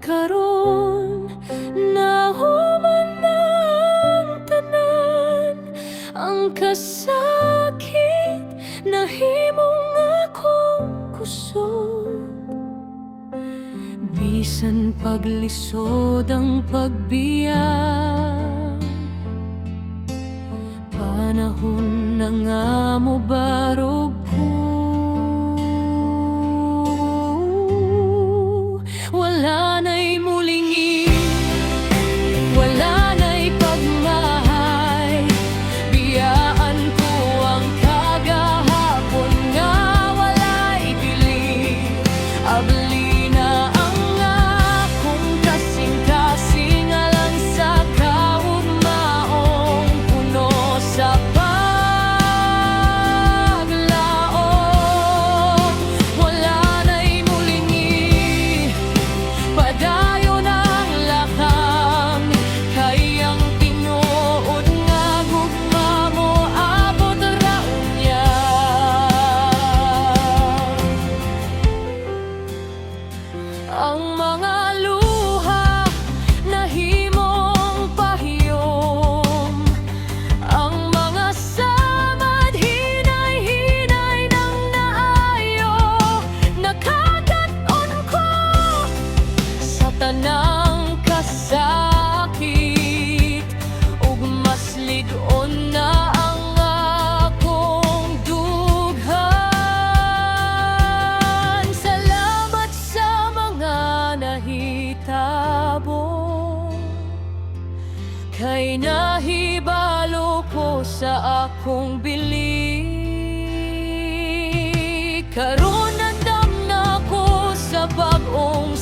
karon nahuman ng tanan, ang kasakit nahimong akong kusog. Bisan paglisod ang pagbiyak, panahon na nga mo barog ko. Wala na'y mulingi, wala na'y pagmahay. Biyaan ko ang kagahapon nga wala'y bili. Abli na ang akong kasing-kasing alang sa kaugmaong puno sa paglaom. Wala na'y mulingi, padayon ang lakang, kay ang tinuod nga gugma mo abot ra unya. Ang mga luha nahimong pahiyom, ang mga samad hinay-hinay nang naayo. Nakakaton ko sa tanang kasakit, ug mas lig-on na ang akong dughan. Salamat sa mga nahitabo, kay nahibalo ko sa akong bili. Karon andam na ko sa bag-ong